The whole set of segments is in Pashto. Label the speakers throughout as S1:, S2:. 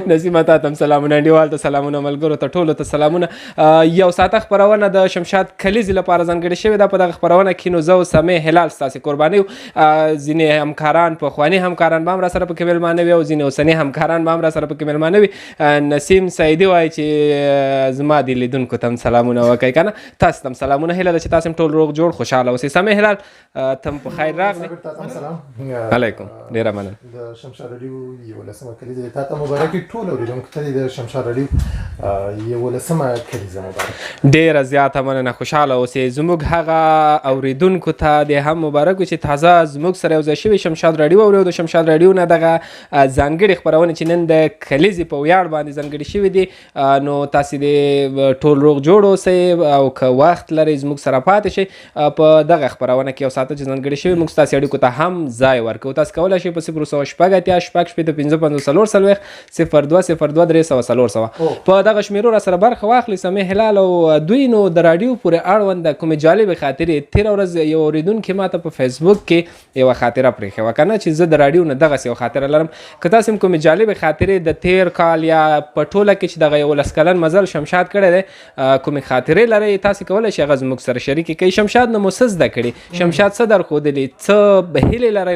S1: نسیمه تا ته سلامونه، انډیوال ته سلامونه، ملګرو ته ټولو ته سلامونه. یو ساعته خپرونه د شمشاد کلیزې لپاره ځانګړې شوې ده. په دغه خپرونه کې نو زه سمیع هلال ستاسې قرباني یو. ځینې همکاران پخواني همکاران به هم را سره پکې مېلمانه وي او ځینې اوسني همکاران به هم را سره پکې مېلمانه وي. نسیم سعیدي وایي چې زما د لیدونکو ته هم سلامونه وکړئ که نه. تاسو ته هم سلامونه. هیله ده چې تاسو هم ټول روغ جوړ خوشحاله اوسئ. سمیع هلال ته هم په خیر راغلی. علیکم، ډېره مننه.
S2: د شمشاد راډیو 11مه کلیزه تا ته مبارک وي. ټول اورېدونکو ته د شمشاد راډیو 11مه کلیزه مبارک.
S1: ډېره زیاته مننه، خوشحاله اوسئ. زموږ هغه اورېدونکو ته د هم مبارک وي چې تازه زموږ سره یو ځای شوي شمشاد راډیو اوري او د شمشاد راډیو نه دغه ځانګړې خپرونې چې نن د کلیزې په ویاړ باندې ځانګړې شوي دي، نو تاسې د ټول روغ جوړ اوسئ او که وخت لرئ زموږ سره پاتې شئ. په دغه خپرونه کې یو ساعته چې ځانګړې شوي موږ ستاسې اړیکو ته هم ځای ورکوو. تاسو کولی شئ په 016 شپږ شپېته پنځه پنځوس څلور څلوېښت 0202 درې سوه څلور سوه په دغه شمېرو را سره برخه واخلئ. سمیع هلال او دوی نو د راډیو پورې اړوند کومې جالبې خاطرې تېره ورځ یو اورېدونکي ما ته په فیسبوک کې یوه خاطره پرېښې وه که نه چې زه د راډیو نه دغسې یو خاطره لرم. که تاسې هم کومې جالبې خاطرې د تېر کال یا په ټوله کې چې دغه 11 کلن مزل شمشاد کړی دی کومې خاطرې لرئ، تاسې کولی شئ هغه زموږ سره شریکې کړئ. شمشاد نه مو څه زده کړي، شمشاد څه درښودلي، څه هیلې لرئ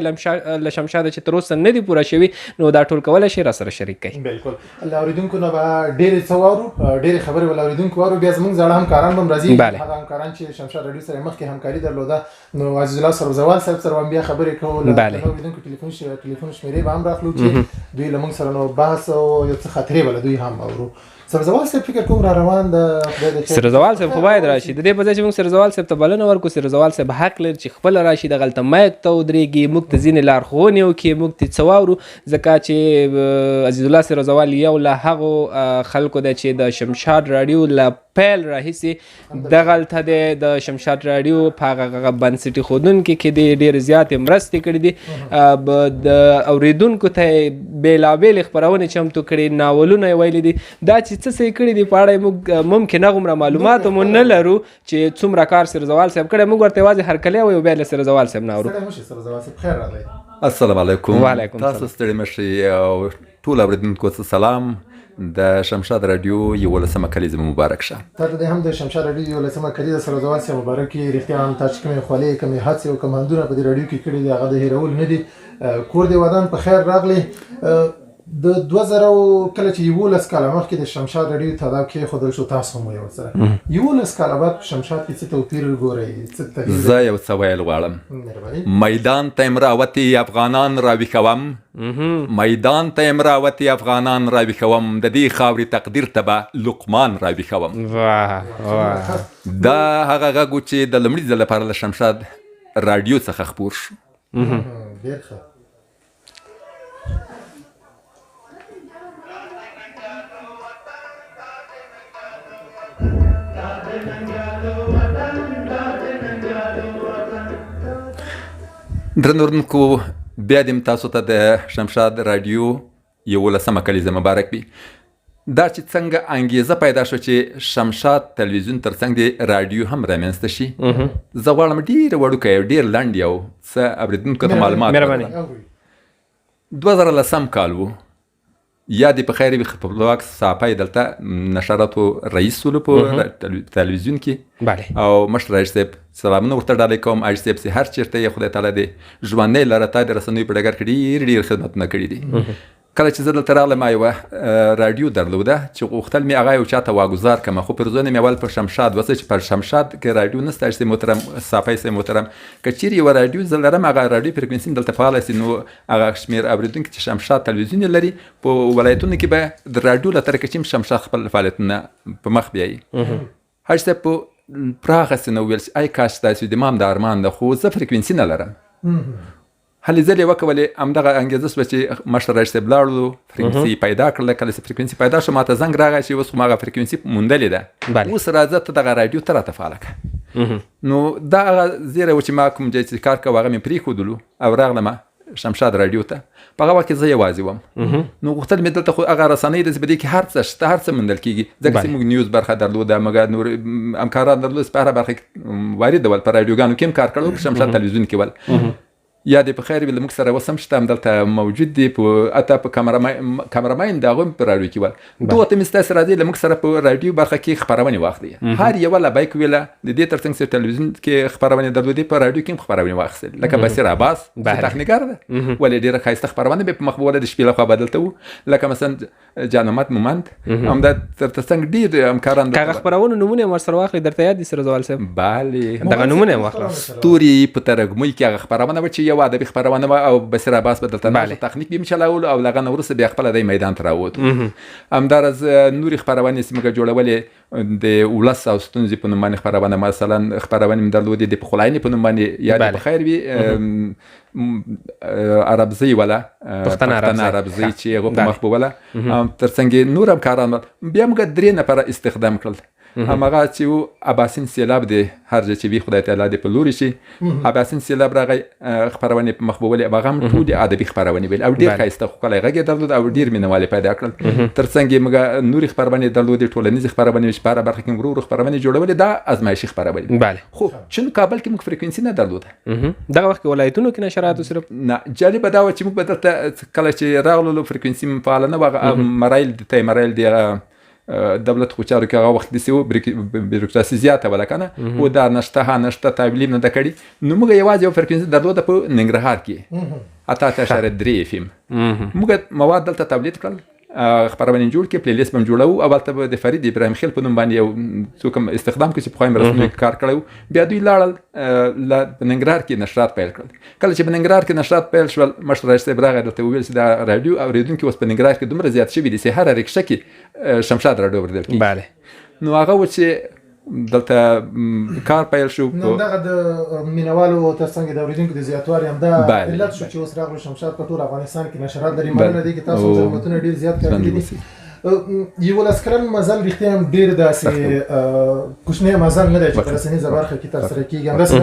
S1: له شمشاده چې تر اوسه نه دي پوره شوي، نو دا ټول کولی شئ را سره شریک کړئ.
S2: بالکل. له اورېدونکو نه به ډېرې څه واورو، ډېرې خبرې به له اورېدونکو واورو. بیا زموږ زاړه همکاران به هم راځي، هغه همکاران چې شمشاد راډیو سره مخکې همکاري درلوده، نو عزیز الله سربزوال صاحب سره به هم بیا خبرې کوو. له اورېدونکو ټلیفون شمېرې به هم راخلو چې دوی له موږ سره نو بحث او یو څه خاطرې به له دوی هم اورو. سرزوال صاحب فکر کوم را روان د
S1: سرزوال صاحب خو باید راشي. د دې په ځای چې موږ سرزوال صاحب ته بلنه ورکړو، سرزوال صاحب حق لري چې خپله راشي، دغلته مایک ته ودرېږي، موږ ته ځینې لارښوونې وکړي، موږ ته څه واورو. ځکه چې عزیز الله سرزوال یو له هغو خلکو دی چې د شمشاد راډیو له پیل راهیسې دغلته دی. د شمشاد راډیو په هغه بنسټي ښودونکي کې دی ډېرې زیاتې مرستې کړي دي. د اورېدونکو ته یې بېلابېلې خپرونې چمتو کړي، ناولونه یې ویلي دي. دا چې څه څه یې کړي دي په اړه یې موږ ممکن هغومره معلومات مو نه لرو چې څومره کار سرزوال صاحب کړی. موږ ورته یوازې هرکلی وایو، بیا له سرزوال صاحب نه اورو.
S3: السلام علیکم.
S1: وعلیکم
S3: تاسو ستړي مه شئ او ټول اورېدونکو ته سلام. د شمشاد راډیو 11مه کلیزه مبارک شه.
S2: تا ته هم د شمشاد راډیو 11مه کلیزه سرزوال صاحب مبارک وي. رښتیا هم تاسو کومې خولې کومې هڅې او کمانډونه په دې راډیو کې کړي دي هغه د هېرول نه دي. کور دې ودان په خیر راغلی. د 2000 کله چې 11 کاله مخکې د شمشاد راډیو تعداد کې خودل شو، تاسو هم یو سره 11 کاله بعد شمشاد کې څه توپیر ګورئ؟
S3: زه یو څه ویل غواړم. میدان ته امراوتی افغانان راویښوم، میدان ته امراوتی افغانان راویښوم، د دې خاورې تقدیر ته به لقمان راویښوم. دا هغه غږ و چې د لومړي ځل لپاره له شمشاد راډیو څخه خپور شو.
S2: ډېر ښه.
S3: درنو اورېدونکو، بیا دې تاسو ته د شمشاد راډیو 11مه کلیزه مبارک وي. دا چې څنګه انګیزه پیدا شو چې شمشاد تلویزیون ترڅنګ د راډیو هم رامنځته شي، زه غواړم ډېر وړوکی او ډېر لنډ یو څه اورېدونکو ته معلومات ورکړم. 2010 کال و، یا دې په خیر وي خپلواک صحافی دلته نشراتو رئیس ولو په تلویزیون کې او مشر رئیس صاحب سلامونه ورته ډالۍ کوم. رئیس صاحب چې هر چېرته یې خدای تعالی دې ژوندی لره، تا د رسنیو په ډګر کې ډېر ډېر خدمتونه کړي دي. کله چې زه دلته راغلم ما یوه راډیو درلوده چې غوښتل مې هغه یو چاته واګزار کړم، خو پر ځای مې اول په شمشاد وڅه چې پر شمشاد کې راډیو نسته. چې محترم صحافی صاحب محترم، که چیرې یوه راډیو زه لرم هغه راډیو فریکونسي دلته فعاله سي، نو هغه شمېر اورېدونکي چې شمشاد تلویزیون لري په ولایتونو کې به د راډیو له طریقې چې شمشاد خپل فعالیتونه په مخ بیایي. حاج صاحب په پراخه سینه وویل چې ای کاش ستاسو د مام د ارمان ده، خو زه فریکونسي نه لرم. هلې ځلې وکولې همدغه انګېزه شوه چې مشر رئیس صاحب لاړو، فریکونسي پیدا کړله. کله چې فریکونسي پیدا شو ما ته زنګ راغی چې اوس خو ما هغه فریکونسي موندلې ده، اوس راځه ته دغه راډیو ته راته فعاله کړه. نو دا هغه زیری و چې ما کوم ځای چې کار کوه هغه مې پرېښودلو او راغلم شمشاد راډیو ته. په هغه وخت کې زه یوازې وم، نو غوښتل مې دلته خو هغه رسنۍ ده چې په دې کې هر څه شته، هر څه موندل کېږي. ځکه چې موږ نیوز برخه درلوده، موږ نور همکاران درلود په هره برخه کې وارد ول، په راډیوګانو کې هم کار کړی، په شمشاد تلویزیون کې ول. یا دې په خیر وي له موږ سره اوس هم شته همدلته موجود دي حتی په کامراماین د هغوی هم په راډیو کې ول دوه ته مې ستاسې راځي له موږ سره په راډیو برخه کې خپرونې واخلي هر یوه له بیک ویله د دې تر څنګ چې ټلویزیون کې خپرونې درلودې په راډیو کې هم خپرونې واخیستل لکه بصیر عباس چې تخنیکر ده ولې ډېره ښایسته خپرونه به په مخ بوله د شپې لخوا بدلته وو لکه مثلا جانمت مومند همدا تر څنګ ډېر همکاران
S1: که هغه خپرونو نومونه یې ورسره واخلي درته یاد دي سرزوال صاحب
S3: بلې
S1: دغه نومونه یې واخله
S3: ستوري په ترږمۍ کې هغه خپرونه وه چې یو ادبي خپرونه وه او بصیر عباس به دلته ناست تخنیک به یې چلولو او له هغه نه وروسته بیا خپله دی میدان ته راووتو همداراز نورې خپرونې چې موږ جوړولې د ولس او ستونزې په نوم باندې خپرونه مثلا خپرونې مې درلودې د پخلاینې په نوم باندې یا د په خیر وي عربزۍ وله پښتنه عربزۍ چې هغه په مخ بوله تر څنګ نور همکاران بیا موږ 3 نفره استخدام کړل همغه چې و اباسین سیلاب دی هر ځای چې وي خدای تعالی دې په لوري شي اباسین سیلاب راغی خپرونې په مخ بولې هغه هم ټولې ادبي خپرونې ویل او ډېر ښایسته ښکلی غږ یې درلود او ډېر مینهوال پیدا کړل تر څنګ یې موږ نورې خپرونې درلودې ټولنیزې خپرونې چې په هره برخه کې ورو ورو خپرونې جوړولې دا ازمایشي خپرونې خو چون کابل کې موږ فریکونسي نه درلوده
S1: دغه وخت کې ولایتونو کې نشراتو صرف
S3: نه جالبه دا وه چې موږ به دلته کله چې راغلو فریکونسي فعاله نه وه مرایل دی مرایل دی دولت خو چارو کې هغه وخت داسې و بیروکراسي زیاته وله که نه و دا نشته تعلیم نه ده کړي نو موږ یوازې یو فریکونسي درلوده په ننګرهار کې 8.3 FM موږ مواد دلته تولید کړل خپرونې جوړ کړې پلی لیست به هم جوړوو او هلته به د فرید ابراهیم خیل په نوم باندې یو څوک هم استخدام کړي چې پخوا یې رسمي کار کړی و بیا دوی لاړل په ننګرهار کې نشرات پیل کړل کله چې په ننګرهار کې نشرات پیل شول مشر رئیس صاحب راغی دلته وویل چې دا راډیو اورېدونکي اوس په ننګرهار کې دومره زیات شوي دي چې هره رکشه کې شمشاد راډیو اورېدل کېږي نو هغه و چې دلته کار پیل شو
S2: نو دغه د مینوالو تر څنګ د اورېدونکو د زیاتوالي همدا علت شو چې اوس راغلو شمشاد په ټول افغانستان کې نشرات لري مننه دی چې تاسو زحمتونه ډېر زیات کړي دي 11 کلن مزل رښتیا هم ډېر داسې کوچنی مزل نه دی چې په رسنیزه برخه کې ترسره کېږي همداسې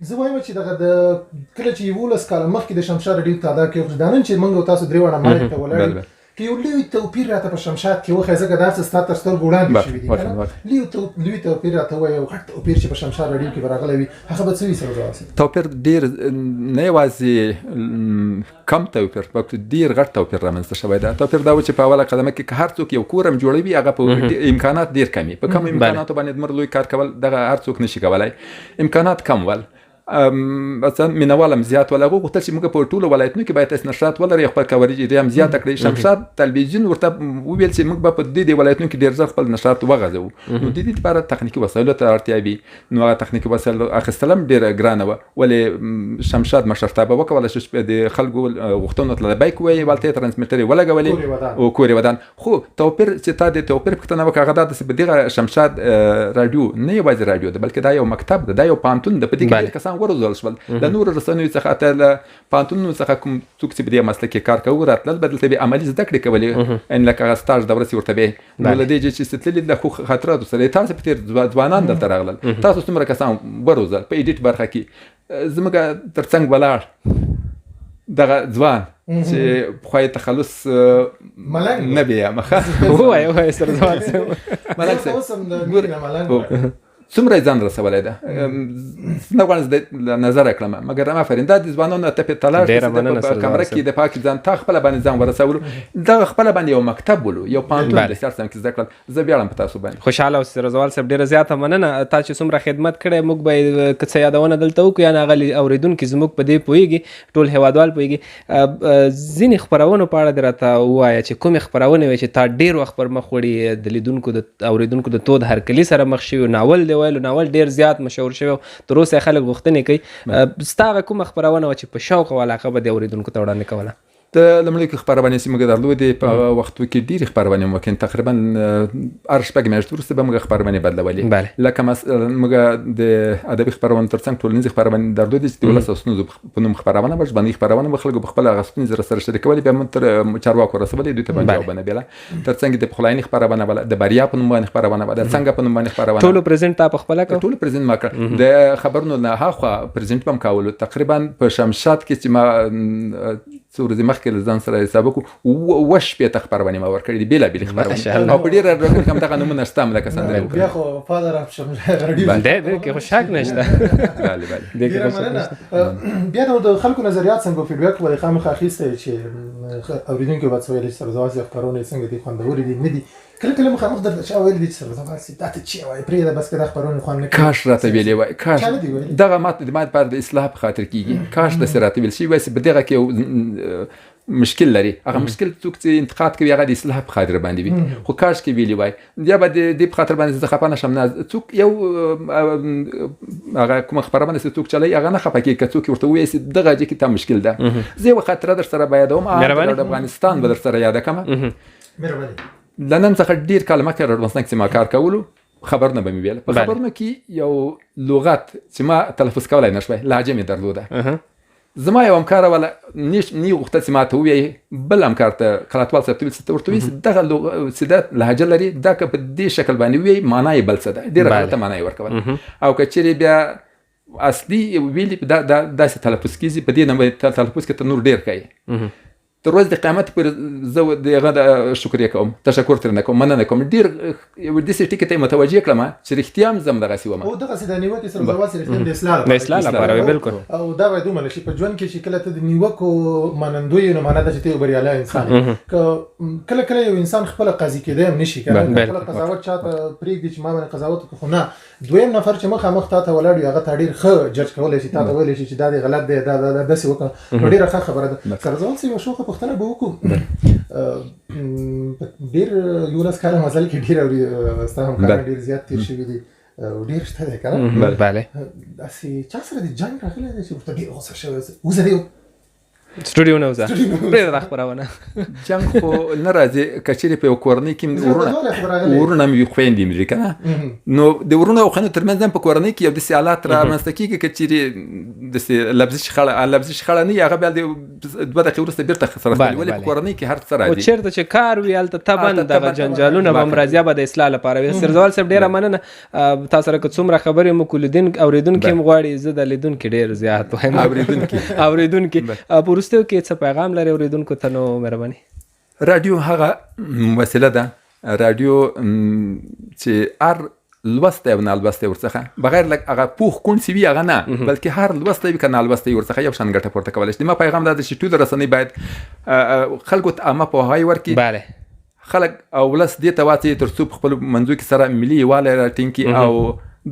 S2: زه وایم چې دغه د کله چې 11 کاله مخکې د شمشاد راډیو تعداد کې دا نن چې موږ او تاسو درې واړه مالک ته ولاړ که یو لوی توپیر راته په شمشاد کې وښیي ځکه دا څه ستا تر سترګو وړاندې شوي دي لوی توپیر راته ووایي یو غټ توپیر چې په شمشاد راډیو کې به راغلی وي هغه به څه وي سرزوال صاحب
S3: توپیر ډېر نه یوازې کم توپیر بلکې ډېر غټ توپیر رامنځته شوی ده توپیر دا و چې په اوله قدمه کې که هر څوک یو کور هم جوړوي هغه په امکانات ډېر کم وي په کم امکاناتو باندې دومره لوی کار کول دغه هر څوک نشي کولی امکانات کم ول مثلا مینوال هم زیات ول هغه غوښتل چې موږ په ټولو ولایتونو کې باید تاسو نشرات ولرئ خپل کوریج ایریا هم زیاته کړئ شمشاد تلویزیون ورته وویل چې موږ به په دې ولایتونو کې ډېر زر خپل نشرات وغځوو نو د دې لپاره تخنیکي وسایلو ته اړتیا وي نو هغه تخنیکي وسایل اخیستل هم ډېره ګرانه وه ولې شمشاد مشرتابه وکولی چې د خلکو غوښتنو ته بیک ووایي هلته یې ترانسمیټر یې ولګولې او کور یې ودان خو توپیر چې تا د توپیر پوښتنه وکړه هغه دا ده چې په دغه شمشاد راډیو نه یوازې راډیو ده بلکې دا یو مکتب ده دا یو پوهنتون ده په دې کې ډېر کسان وروزل شول د نورو رسنیو څخه ته له پوهنتونونو څخه کوم څوک چې په دې مسلک کې کار کوي راتلل به دلته به عملي زده کړې کولې ان لکه هغه سټاژ دوره چې ورته به نو له دې چې ستللي له خو خاطراتو سره تاسو په تیر ځوانان دلته راغلل تاسو څومره کسان وروزل په ایډیټ برخه کې زموږ تر څنګ ولاړ دغه ځوان چې پخوا یې تخلص نه بیا مخه
S1: ووایه سرزوال صاحب
S2: ملک صاحب
S3: څومره ځان رسولی ده نه غواړم له نظره کړم مګر آفرین دا د ځوانانو ته په تلاش په کمره کې د پاک ځان تا خپله باندې ځان ورسولو دغه خپله باندې یو مکتب ولو یو پوهنتون د سیار سم کې زده کړل زه ویاړم په تاسو باندې
S1: خوشحاله اوسئ رضوان صاحب ډېره زیاته مننه تا چې څومره خدمت کړی موږ به که څه یادونه دلته وکړو یا نه هغه اورېدونکي زموږ په دې پوهېږي ټول هېوادوال پوهېږي ځینې خپرونو په اړه دې راته ووایه چې کومې خپرونې وې چې تا ډېر وخت پر مخ وړي د لیدونکو د اورېدونکو د تود هرکلي سره مخ شوي ناول دی ویلو ناول ډېر زیات مشهور شوی تر اوسه خلک غوښتنې کوي ستا هغه کومه خپرونه وه چې په شوق او علاقه به د اورېدونکو ته وړاندې کوله
S3: د لومړۍ کې خپرونې چې موږ درلودې په هغه وختو کې ډېرې خپرونې ممکن تقریبا هر شپږ میاشتې وروسته به موږ خپرونې بدلولې لکه موږ د ادبي خپرونو تر څنګ ټولنیزې خپرونې درلودې چې د ولس او ستونزو په نوم خپرونه وه ژبنۍ خپرونه به خلکو په خپله هغه ستونزې راسره شریکولې بیا موږ تر چارواکو رسولې دوی ته به جوابونه بیله تر څنګ د پخلاینې خپرونه وله د بریا په نوم باندې خپرونه وه د څنګه په نوم باندې خپرونه
S1: ټولو پرزنټ تا په خپله کړ
S3: ټولو پرزنټ ما کړ د خبرونو نه هاخوا پرزنټ به هم کولو تقریبا په شمشاد کې چې ما څو ورځې مخکې له ځان سره حساب وکړو 80 خپرونې ما ورکړي دي بېلابېلې خپرونې او په ډېره راډیو کې هم دغه نومونه شته هم لکه سندرې وکړه
S2: بیا خو فادر اف راډیو
S1: دې کې خو شک نشته
S2: ډېره مننه. بیا د خلکو نظریات څنګه فیډبیک ولې خامخا اخیستی چې اورېدونکي به څه ویلي چې سرزواسي خپرونې څنګه دي خوندورې دي نه دي کله کله مخامخ درته چا ویلي دي چې سرزواسي دا ته چی وایي پرېږده بس که دا خپرونې خوند نه کوي
S3: کاش راته ویلې وای کاش دغه ما لپاره د اصلاح په خاطر کېږي کاش داسې راته ویل شوي وای چې په دغه کې مشکل لري هغه مشکل څوک چې انتقاد کوي هغه د اصلاح په خاطر باندې وي خو کاش کې ویلي وای یا به د دې په خاطر باندې زه خفه نه شم نه څوک یو هغه کومه خبرونه چې څوک چلای هغه نه خفه کېږي که څوک ورته ووایي چې دغه ځای کې تا مشکل ده زه یوه خاطره در سره به یادوم د افغانستان به در سره یاده کړمه له نن څخه ډېر کاله مخکې افغانستان کې ما کار کولو خبرونه به مې ویل په خبرونو کې یو لغت چې ما تلفظ کولی نه شوی لهجه مې درلوده زما یو همکاره وله نی غوښتل چې ما ته ووایي بل همکار ته قلاتوال صاحب ته ویل چې ته ورته وایي چې دغه چې دا لهجه لري دا که په دې شکل باندې ووایي معنا یې بل څه ده ډېره غلطه معنا یې ورکول او که چیرې بیا اصلي ویلي داسې تلفظ کېږي په دې نه تلفظ کې ته نور ډېر کوي تر ورځې د قیامت پورې زه د هغه شکریه کوم تشکر ترې نه کوم مننه کوم ډېر داسې ټکي ته یې متوجه کړم چې رښتیا هم زه همدغسې وم
S2: او دغسې د نیوکې سرزواسي رښتیا د اصلاح
S1: لپاره بالکل
S2: او دا باید ومنل شي په ژوند کې چې کله ته د نیوکو منندوی یې نو معنا ده چې ته یو بریالی انسان یې کله کله یو انسان خپله قاضي کېدی هم نه شي که خپله قضاوت چا ته پرېږدي چې ما باندې قضاوت وکړو خو نه دویم نفر چې مخامخ تا ته ولاړ وي هغه تا ډېر ښه جج کولی شي تا ته ویلی شي چې دا دې غلط دی دا داسې وکړه نو ډېره ښه خبره ده سرزوال صاحب یو شوقه پوښتنه به وکړو ډېر 11 کاله مزل کې ډېر ستا همکاران ډېر زیات تېر شوي دي ډېر شته دی که نه
S1: بله
S2: داسې چا سره د جنګ راغلی دی چې ورته ډېر غوسه شوی وزه دی
S1: سټوډیو نه وځه پرېږده خپرونه
S3: جنګ خو نه راځي که چیرې په یو کورنۍ کې ورونه مې خویندې مې که نه نو د ورونو او خویندو ترمنځ هم په کورنۍ کې یو داسې حالات رامنځته کېږي که چیرې داسې لفظي شخړه نه وي هغه بیا د 2 دقیقې وروسته بېرته سره خپلي ولې په کورنۍ کې هر څه راځي
S1: او چېرته چې کار وي هلته طبعا دغه جنجالونه به هم راځي به د اصلاح لپاره وي سرزوال صاحب ډېره مننه تا سره که څومره خبرې مو اورېدونکي هم غواړي زه د لیدونکي ډېر زیات وایم اورېدونکي وروستیو کې څه پیغام لري اورېدونکو ته نو مهرباني
S3: راډیو هغه وسیله ده راډیو چې هر لوستی او نالوستی ورڅخه بغیر لږ هغه پوخ کونډ چې وي هغه نه بلکې هر لوستی وي که نالوستی ورڅخه یو شان ګټه پورته کولی شي زما پیغام دا ده چې ټولې رسنۍ باید خلکو ته عامه پوهاوی ورکړي خلک او ولس دې ته واچوي تر څو په خپلو منځو کې سره ملي یووالی راټینګ کړي او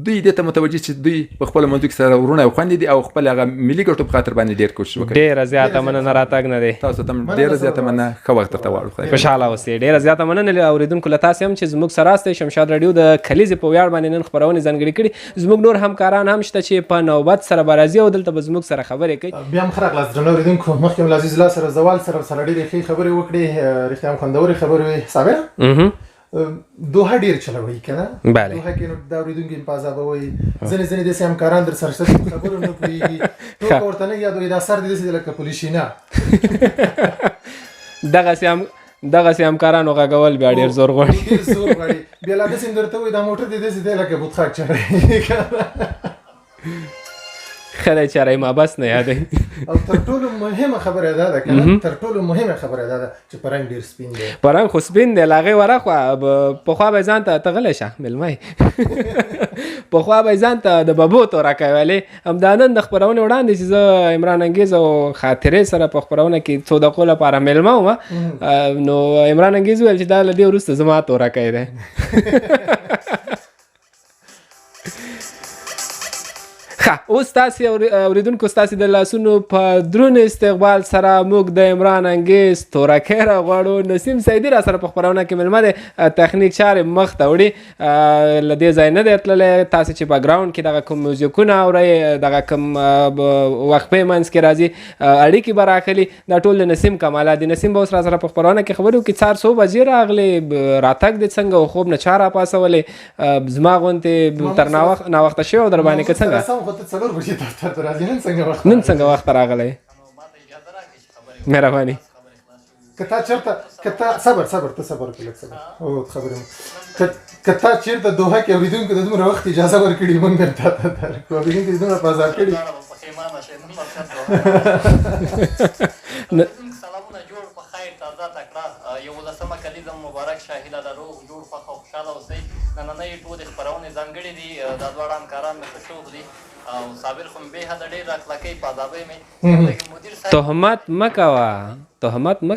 S3: دوی دې ته متوجه چې دوی په خپل منځو کې سره ورونه او خویندې دي او خپل هغه ملي ګټو په خاطر باندې ډېر کوشش وکړي
S1: ډېره زیاته مننه راتګ نه دی
S3: تاسو ته ډېره زیاته مننه ښه وخت درته غواړو
S1: خوشحاله اوسئ ډېره زیاته مننه اورېدونکو له تاسې هم چې زموږ سره یاستئ شمشاد راډیو د کلیزې په ویاړ باندې نن خپرونې ځانګړې کړي زموږ نور همکاران هم شته چې په نوبت سره به راځي او دلته به زموږ سره خبرې کوي
S2: بیا هم ښه راغلاست درنو اورېدونکو مخکې هم له عزیز الله سره زوال سره ډېرې ښې خبرې وکړې رښتیا هم خوندورې خبرې وې صابره دوحه ډېر چلوي که نه دوحه کې نو دا اورېدونکي په عذابوي ځینې داسې همکاران در سره شته چې خبرو نه پوهېږي ټوکه ورته نه یادوي دا سر دې داسې دی لکه پولیشینه
S1: دغسې همکارانو غږول بیا ډېر زور غواړي
S2: بیا لا داسې درته وایي دا موټر دې داسې دی لکه بوتخاک چړی
S1: ښه دی چې رای مابس نه یادوي
S2: او تر ټولو مهمه خبره دا ده که نه تر ټولو مهمه خبره دا ده چې پرنګ ډېر سپین دی
S1: پرنګ خو سپین دی له هغې ورخوا پخوا به یې ځان ته ته غلی شه مېلمه پخوا به یې ځان ته د ببو تورکی ویلې همدا نن د خپرونې وړاندې چې زه عمران انګیز او خاطرې سره په خپرونه کې څو دقیقو لپاره مېلمه وم نو عمران انګیز وویل چې دا له دې وروسته زما تورکی دی اوس تاسې اورېدونکو ستاسې د لاسونو په دروند استقبال سره موږ د عمران انګیز تورکی راغواړو نسیم سیدي را سره په خپرونه کې مېلمه دی تخنیک چارې مخ ته وړي له دې ځای نه دی تللی تاسې چې بګراونډ کې دغه کوم میوزیکونه اورئ دغه کوم وقفې منځ کې راځي اړیکې به راخلي دا ټول د نسیم کمالات دي نسیم به اوس را سره په خپرونه کې خبرې وکړي 400 بجې راغلې راتګ دې څنګه و خوب نه چا راپاڅولې زما غوندې تر ناوخته شوی او در باندې که څنګه نن څنګه وخت راغلی مهرباني
S2: که تا چېرته صبر ته صبر کړه لږ صبر او خبرې که تا چېرته دوحه کې اورېدونکو د دومره وخت اجازه ورکړي موږ به تا ته درکړو اورېدونکي د دومره په ازار کړي
S4: تازه تکړه 11مه کلیزه مبارک شه هیله لرو جوړ خوښ او خوشحاله اوسئ نننۍ ټولې خپرونې ځانګړې دي دا دواړه همکاران مې ښه شوق دي او صابر خو مې بې حده ډېر راکلکۍ په عذابۍ مې مدیر صاحب
S1: تهمت مه کوه تهمت مه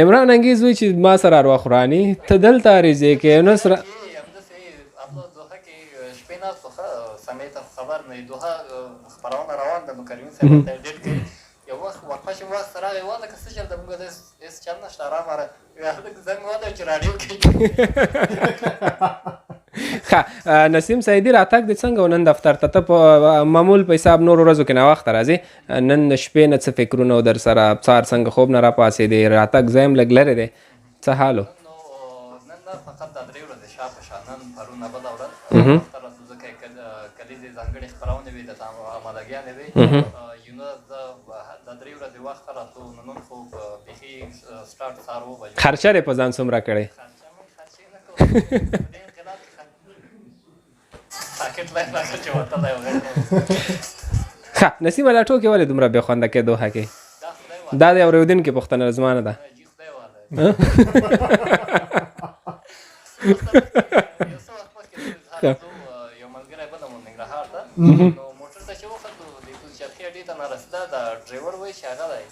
S1: عمران انګیز وایي چې ما سره اروا خوراني ته دلته عریضې کې نو سره
S4: همداسې ابله دوحه کې شپې ناست خو ښه سمې ته خبر نه وي دوحه خپرونه روان ده نو کریمي صاحب ورته ډېټ کوي یو وخت ورپه چې وخت راغی واده که څه چل د موږ هېڅ چل نشته ارام اره هلک زنګ واده چې راډیو کوي
S1: ښه نسیم سعیدي راتګ دې څنګه و نن دفتر ته ته په معمول په حساب نورو ورځو کې ناوخته راځې نن د شپې نه څه فکرونه و در سره سهار څنګه خوب نه راپاڅېدې راتګ ځای هم لږ لرې دی څه حال و
S4: نو نن نه فقط دا درې ورځې شا په شا نن پرونه بله ورځ وخته راتلو ځکه کلیزې ځانګړې خپرونې وې د آمادګیانې وې یو نه زه دا درې ورځې وخته راتلو نو نن خو بیخي سټارټ سهار 7 بجې
S1: خرچه دې په ځان څومره کړې
S4: خرچې نه کوم دې انقلاب کې پاکټ لاین راکړ چې وتلی و
S1: ښه نسیمه دا ټوکې ولې دومره بې خونده کې دوحه کې دا د اورېدونکي پوښتنه زمانه ده
S4: جی خدای والا یو څه وخت مخکې یو ملګری بله مو ننګرهار ته نو موټر ته چې وختو د پلچرخي اډې ته نارسېده د ډرایور وایي چې هغه دی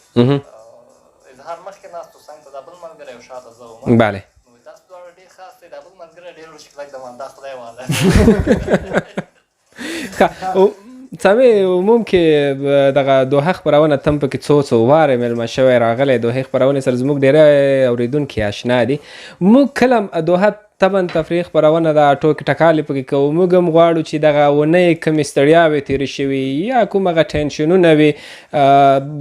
S4: اظهار مخکې ناستو څنګ ته دا بل ملګری او شاته زه وم
S1: بله
S4: نو تاسو دواړه ډېر خاص دی دا بل ملګری ډېر وشکلک د دا خدای والا
S1: ښه سمې عموم کې دغه دوحه خپرونه تم پکې څو وارې مېلمه شوی راغلی دوحې خپرونې سره زموږ ډېری اورېدونکي اشنا دي موږ کله دوحه طبعا تفریح خپرونه ده ټوکې ټکالې پکې کوو موږ هم غواړو چې دغه اونۍ کومې ستړیاوې تېرې شوي یا کوم هغه ټینشنونه وي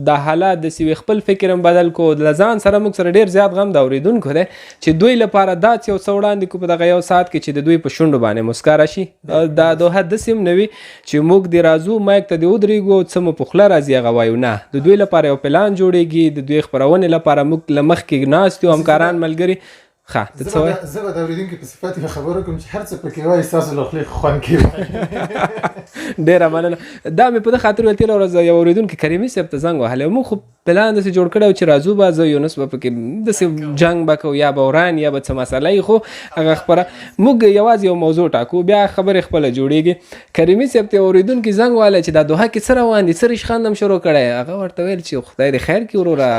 S1: دا حالات داسې وي خپل فکر هم بدل کو له ځان سره موږ سره ډېر زیات غم د اورېدونکو دی چې دوی لپاره داسې یو څه وړاندې کړو په دغه یو ساعت کې چې د دوی په شونډو باندې مسکا راشي دا دوحه داسې هم نه وي چې موږ دې راځو مایک ته دې ودرېږو څه مو په خوله راځي هغه وایو نه د دوی لپاره یو پلان جوړېږي د دوی خپرونې لپاره موږ له مخکې ناست یو همکاران ملګري ښه ته څه وایې
S2: زه به د اورېدونکي په صفت یې خبره کوم چې هر څه پکې وایي ستاسو له خولې خوند کوي
S1: ډېره مننه دا مې په ده خاطر ویل تېره ورځ یو اورېدونکي کریمي صاحب ته زنګ وهلی موږ خو پلان داسې جوړ کړی و چې راځو به زه یونس به پکې داسې جنګ به کوو یا به وران یا به څه مسله یي خو هغه خپره موږ یوازې یو موضوع ټاکو بیا خبرې خپله جوړېږي کریمي صاحب ته اورېدونکي زنګ وهلی چې دا دوحه کې څه روان دي څه ریشخند هم شروع کړی هغه ورته ویل چې خدای دې خیر کړي وروره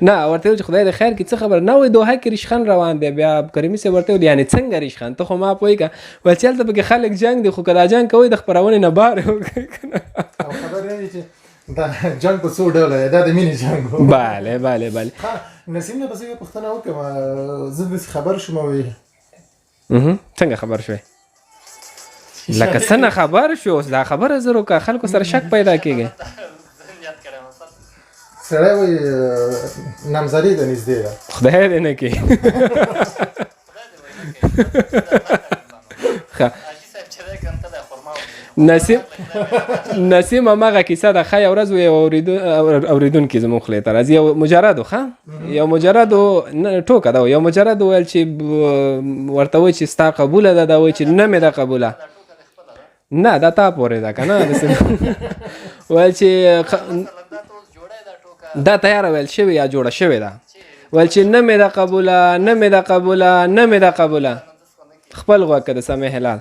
S1: نه ورته ویل چې خدای دې خیر کړي څه خبره نه وایي دوحه کې ریشخند روان دی بیا کریمي صاحب ورته ویل یعنې څنګه ریشخند ته خو ما پوهېږه ویل چې هلته پکې خلک جنګ دي خو که دا جنګ کوئ د خپرونې نه بار
S2: او خبر نه وي چې دا جنګ په څو ډوله دی دا د مینې جنګ و
S1: بله بله بله
S2: نسیم نه به زه یوه پوښتنه وکړم زه داسې خبر شوم وی
S1: څنګه خبر شوې لکه څنګه خبر شو اوس دا خبره زرو که خلکو سره شک پیدا کېږي
S2: سړی وایي نامزدې ده نږدې ده
S1: خدای دې نه کړي نسیم هماغه کیسه ده ښه یو ورځ یو اورېدونکي زموږ خولې ته راځي یو مجرد و ښه یو مجرد ټوکه ده یو مجرد وویل چې ورته وایي چې ستا قبوله ده دا وایي چې نه مې ده قبوله نه دا تا پورې ده که نه ویل چې دا تیاره ویل شوې یا جوړه شوې ده ویل چې نه مې ده قبوله نه مې ده قبوله نه مې ده قبوله خپل غوږ که د سمې هلال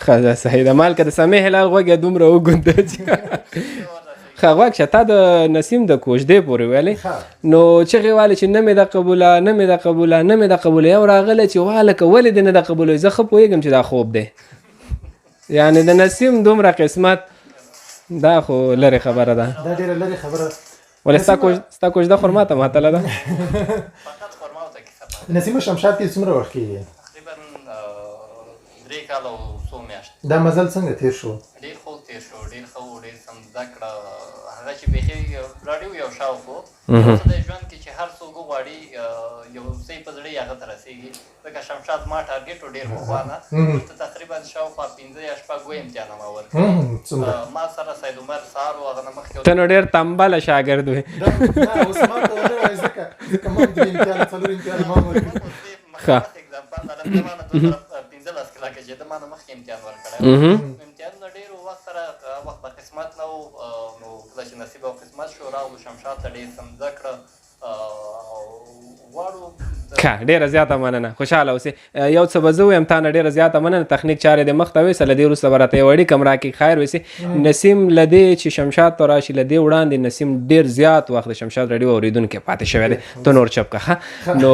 S1: ښه صحیح ده مال که د سمې هلال غوږ یې دومره وګونده چې ښه غوږ شه تا د نسیم د کوژدې پورې ویلې نو چغې والې چې نه مې ده قبوله نه مې ده قبوله نه مې ده قبوله یو راغلی چې والکه ولې دې نه ده قبوله زه ښه پوهېږم چې دا خوب دی یعنې د نسیم دومره قسمت دا خو لرې خبره ده
S2: دا ډېره لرې خبره
S1: ولې ستا کوژده خرما ته ماتله ده
S2: نسیمه شمشاد کې څومره وخت کېږي
S4: تقریبا 3 کاله او 100 میاشتې
S2: دا مزل څنګه تېر شو
S4: ډېر ښه تېر شو ډېر ښه و ډېر سم زده کړه هغه چې بیخي راډیو یو شاوخ و د ژوند کې چې هر څوک وغواړي یو څه یې په زړه یې هغه ته رسېږي ځکه شمشاد ما ټارګېټ و ډېر پخوانه دلته تقریبا شاوخوا 15 یا 16 امتحانه ما ورکړي ما سره سید عمر سهار و هغه نه مخکې
S1: ته نو ډېر تنبله شاګرد وې
S2: اوس ما ته ونه وایي ځکه ما هم 3 امتحان 4 امتحان ما ورکړي
S4: اکزامپل لرم د ما نه 15 کلاکه چې د ما نه مخکې امتحان ورکړی امتحانونه ډېر وخت سره وخت به قسمت نه و نو کله چې نصیب او قسمت شو راغلو شمشاد ته ډېر سم زده کړه واړو
S1: ښه ډېره زیاته مننه خوشحاله اوسې یو څه به زه ویم تا نه ډېره زیاته مننه تخنیک چارې دې مخ ته ویسه له دې وروسته به راته یو اړیکه هم راکړي خیر ویسې نسیم له دې چې شمشاد ته راشي له دې وړاندې نسیم ډېر زیات وخت د شمشاد راډیو اورېدونکی پاتې شوی دی ته نور چپ که ښه نو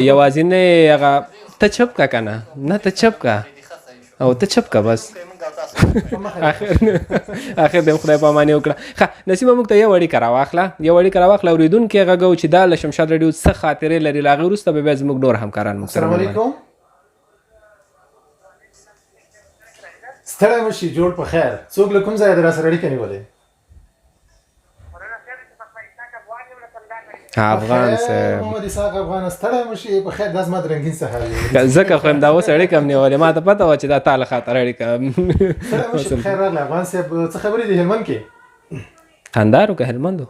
S1: یوازینی هغه ته چپ که که نه نه ته چپ که او ته چپ که بس اخر دې خدای پاماني وکړه ښه نسیمه موږ ته یو اړیکه راواخله اورېدونکي غږو چې دا له شمشاد راډیو څه خاطرې لري له هغې وروسته به بیا زموږ نور همکاران موږ سره
S2: السلام علیکم ستړی مشي جوړ په خیر څوک له کوم ځایه د راسره اړیکه نیولې
S1: افغان صاحب
S2: محمد اسحاق افغان ستړی مشي په خیر دا زما د رنګین سهار دی
S1: ځکه خو هم دا اوس اړیکه هم نیولې ما ته پته وه چې دا تا له خاطر اړیکه
S2: ستړی مشي په خیر راغلی افغان صاحب څه خبرې دي هلمند کې
S1: خندارو که هلمندو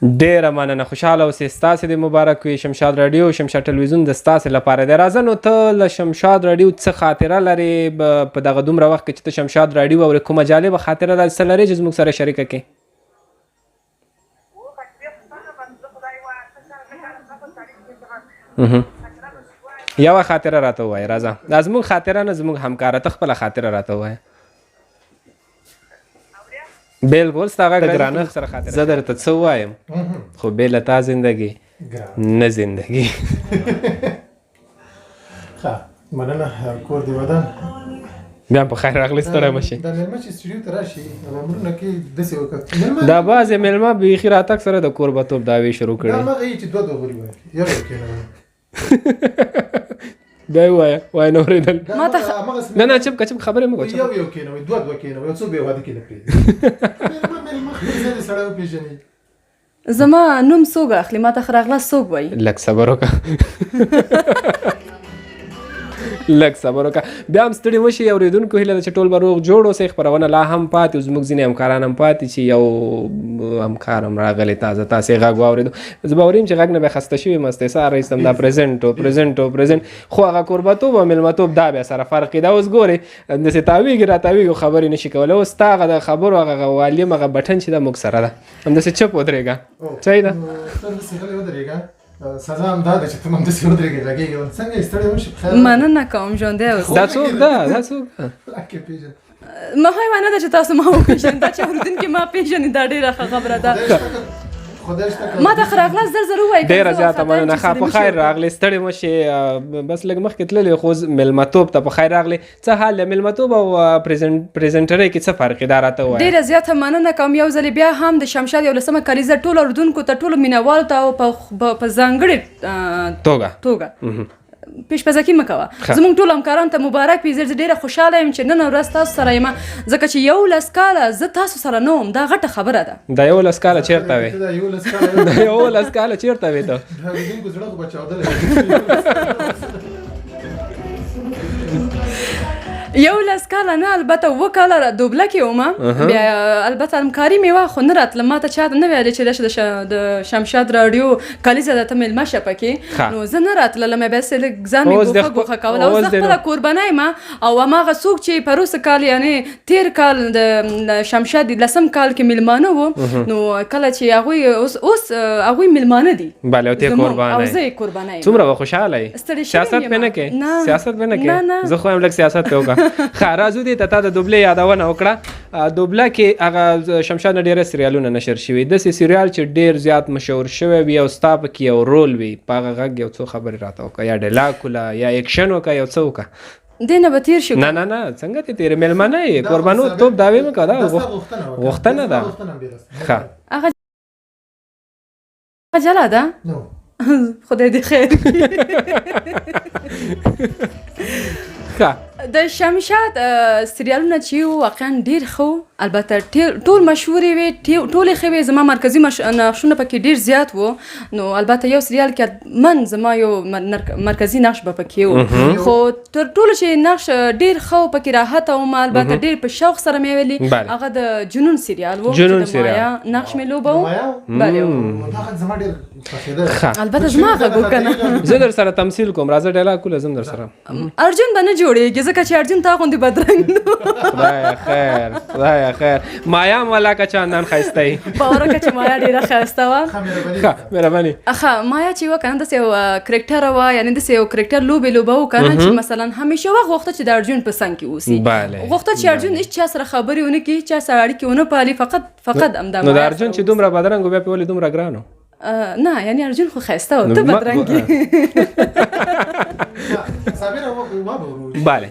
S1: ډېره مننه خوشحاله اوسې ستاسې د مبارک وي شمشاد راډیو شمشاد ټلویزیون د ستاسې لپاره دی راځه نو ته له شمشاد راډیو څه خاطره لرې په دغه دومره وخت کې چې ته شمشاد راډیو اورې کومه جالبه خاطره څه لرې چې زموږ سره شریکه کړې یوه خاطره راته ووایه راځه دا زموږ خاطره نه زموږ همکاره ته خپله خاطره راته ووایه بالکل ستا غږ ګرانښت سره خاطره زه درته څه ووایم خو بې له تا زندګي نه زندګي
S2: ښه مننه کور دې ودان
S1: بیا په خیر راغلی ستړی مه شي
S2: دا مېلمه چې سټوډیو ته راشي مامورونه کې داسې وکړه
S1: دا بعضې مېلمه بیخي راتګ سره د کوربتوب دعوې شروع
S2: دا
S1: کړي
S2: مغه یي چې دوه غوري وایي یو کېنه
S1: بیا یې ووایه وایه نه اورېدل
S2: ما ته
S1: نه نه چپ که چپ خبرې مه کوه
S2: یو کېنه وایي دوه کېنه وایي څو بې واده کې نه پرېږدي مېلمه زه دې سړی وپېژني
S5: زما نوم څوک اخلي ما ته خو راغله څوک وایي
S1: لږ صبر وکړه لږ صبر وکړه بیا هم ستړي مه شي اورېدونکو هیله ده چې ټول به روغ جوړ اوسئ خپرونه لا هم پاتې زموږ ځینې همکاران هم پاتې چې یو همکار هم راغلی تازه تاسې غږ واورېدو زه به اوریم چې غږ نه بیا خسته شوي م استحصار ایستم دا پرزنټ خو هغه کوربتوب او مېلمتوب دا بیا سره فرق دی دا اوس ګورې داسې تاویږي راتاویږي خبرې نه شي کولی اوس تا هغه د خبرو هغه والیم هغه بټن چې دا موږ سره ده همداسې چپ ودرېږه صحیح ده
S2: سزا هم دا ده چې ته هم داسې ودرېږې غږېږې څنګه یې ستړی وشي په خیر
S5: مننه کوم ژوندی اوسه
S1: دا څوک ده
S2: لکه پېژن
S5: مهمه نه ده چې تاسو ما وپېژنئ دا چې اورېدونکي ما پېژني دا ډېره ښه خبره ده
S2: خدای شته
S5: ما ته خو راغله زر ووایي
S1: ډېره زیاته مننه ښه په خیر راغلی ستړې مه شې بس لږ مخکې تللې خو مېلمتوب ته په خیر راغلی څه حال دی مېلمتوب او پرزنټرۍ کې څه فرق دی دا راته ووایه
S5: ډېره زیاته مننه کوم یو ځلې بیا هم د شمشاد 11مه کلیزه ټولو اورېدونکو ته ټولو مینهوالو ته او په ځانګړې توګه پیشپزکی مه کوه زموږ ټول همکارانو ته مبارک وي زه ډېره خوشحاله یم چې نن ورځ تاسو سره یم ځکه چې 11 کاله زه تاسو سره نه وم دا غټه خبره ده
S1: دا 11 کاله چېرته وې
S2: دا 11
S1: کاله چېرته وې ته
S2: اورېدونکو زړه خو به چاودلی
S5: 11 کاله نه البته 7 کاله دوبله کې وم بیا البته همکاري مې وه خو نه راتله ما ته چا نه ویلې چې د شمشاد راډیو کلیزه ده ته مېلمه شه پکې نو زه نه راتللم بیا سې لږ ځان مې ګوښه کوله اوس زه خپله کوربنی یم او هماغه څوک چې پروسه کال یعنې تېر کال د شمشاد 10 کال کې مېلمانه وو نو کله چې هغوی اوس هغوی مېلمانه دي
S1: بله او ته قربانه
S5: او زه یې قربانه یم
S1: څومره به خوشحاله یې سیاست پې نه کوې سیاست پې نه کوې زه خو یم لږ سیاست پې وکړه ښه راځو دې ته تا د دوبلې یادونه وکړه دوبله کې هغه شمشاد نه ډېره سریالونه نشر شوي داسې سریال چې ډېر زیات مشهور شوی وي او ستا پکې یو رول وي په هغه غږ یو څو خبرې راته وکړه یا ډیلاګ وکړه یا اکشن وکړه یو څه وکړه
S5: دې نه به تېر شو
S1: نه څنګه دې تېرې مېلمانه یې قربانو توپ دعوې مه کوه دا غوښتنه ده ښه
S5: هغه جلا ده خدای دې خیر
S1: ښه
S5: د شمشاد سریالونه چې واقعا ډېر ښه البته ټول مشهورې وې ټولې ښې وې زما مرکزي نقشونه پکې ډېر زیات وو نو البته یو سریال کې من زما یو مرکزي نقش به پکې و خو تر ټولو چې نقش ډېر ښه و پکې راحته وم البته ډېر په شوق سره مې ویلي هغه د جنون سریال و چې د مایا نقش مې لوبه و البته زما غږ و که نه
S1: زه در سره تمثیل کوم راځه ډایلاګ کوله زه هم در سره
S5: ارجن به نه جوړېږي ځکه چې ارجن تا غوندې بدرنګ نو
S1: خدای خیر مایا مولا که چاندان ښایسته یي
S5: باور وکړه چې مایا ډېره ښایسته وه
S1: مهرباني
S5: مایا چې وه که نه داسې یو کرکټر وه یعنې داسې یو کرکټر لوبې لوبه و که نه چې مثلا همیشه وخت غوښته چې د ارجن په څنګ کې اوسي غوښته چې ارجن هېڅ چا سره خبرې ونه کړي هېڅ چا سره اړیکې ونه پالي فقط همدا
S1: نو د ارجن چې دومره بدرنګ و بیا پې ولې دومره ګران و
S5: نه یعنی ارجن خو ښایسته و ته بدرنګ یې
S1: بله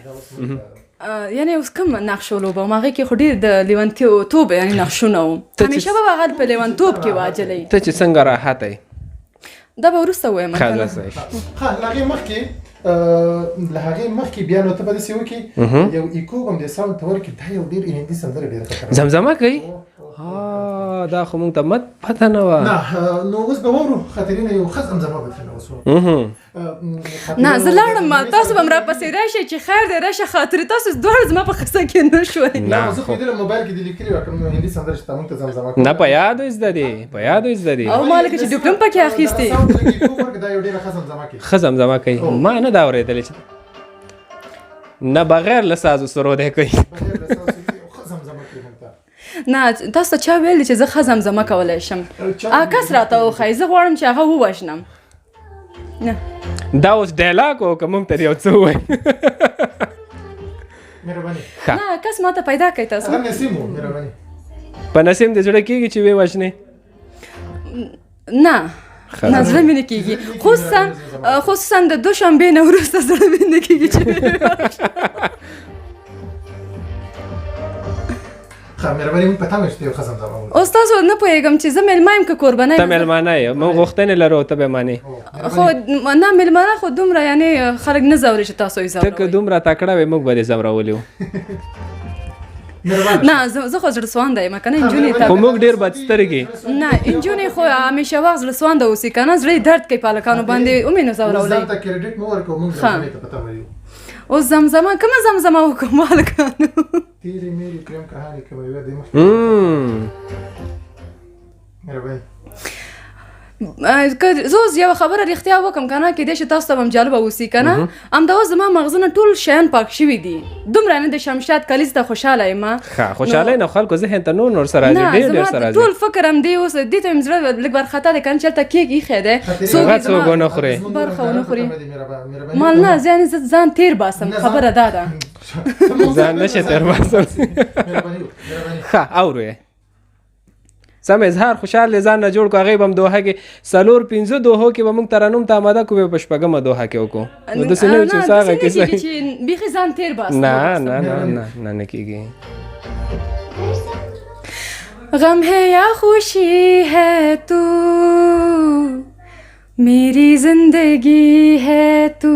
S5: یعنی اوس کوم نقشو لوبه وم هغې کې خو ډېر د لیونتوب یعنې نقشونه وو همیشه به هغه په لیونتوب کې واجلی
S1: ته چې څنګه راحته یې
S5: دا به وروسته ووایم
S2: له هغې مخکې بیا نو ته به داسې وکړې یو ایکو به هم دې ساوند ته ورکړي دا یو ډېر هندي سندره ډېره خطرناکه
S1: زمزمه کوي دا خو مونږ ته پته نه وه
S2: نه نو اوس به واورو خاطرینه یو ښه زمزمه به ترېنه وسو
S5: نه زه لاړم تاسو به م راپسې راشئ چې خیر دی راشه خاطرې تاسو دواړه زما په قصه کې نه شوئ
S2: نه زه خو لیدلم موبایل کې دې لیکلي وه کوم هندي سندره چې تا مونږ ته زمزمه
S1: نه په یادو یې زده دي په یادو یې زده دي
S5: او ما لکه چې ډیپلوم پکې اخیستې
S2: دا یو ډېره ښه زمزمه کوي
S1: ښه زمزمه کوي ما نه دا اورېدلې چې نه بغیر له سازو سرو دی کوي
S5: نه تاسو ته چا ویلي چې زه ښه زمزمه کولی شم کس راته وښایي زه غواړم چې هغه ووژنم نه
S1: دا اوس ډایلاګ و که مونږ ته یو څه ووایي
S5: نه کس ما ته پیدا کړئ تاسو
S1: په نسیم د زړه کېږي چې ویې وژنې
S5: نه نه زړه مې نه کېږي خصوصا د دوشنبې نه وروسته زړه مې نه کېږي چې اوس تاسو نه پوهېږم چې زه میلمه یم که کوربنه
S1: ته میلمانه یې موږ غوښتنې لرو ته به منې
S5: خو نه میلمانه خو دومره یعنې خلک نه ځوري چې تاسو یې
S1: ته که دومره تکړه وې موږ به دې ځورولي وو
S5: نه زه خو زړه سوانده یم که نه نجونې ته
S1: خو موږ ډېر بد سترګې
S5: نه نجونې خو همیشه وخت زړه سوانده اوسي که نه زړه یې درد کوي په هلکانو باندې ومې نه ځورولی اوس زمزمه کومه زمزمه وکړم هلکانو زه اوس یوه خبره رښتیا وکړم که نه کیدای شي تاسو ته به هم جالبه اوسي که نه همدا اوس زما مغزونه ټول شیان پاک شوي دي دومره نه د شمشاد کلیز ته خوشحاله یم
S1: خوشحاله نه خلکو ذهن ته نور سره راځي ډېر سره راځي
S5: ټول فکر هم دی اوس دې ته مې زړه لږ وارخطا دی که نه چې هلته کیک ایښی دی
S1: څوک ونه خوري
S5: برخه ونه خوري مال نه زه یعنې زه ځان تېر باسم خبره دا ده
S1: ځان نشي تېر باسم ښه اورو یې سم اظهار خوشحال ځان نه جوړ کو هغې به هم دوحه کې 4-5 دوحو کې به موږ ترنم ته آماده کړو بیا په شپږمه دوحه کې وکړو نو داسې نه وي چې اوس هغه کیسه
S5: چې بیخي ځان تېر باسم
S1: نه کېږي
S5: غم ہے یا خوشی ہے تو میری زندگی ہے تو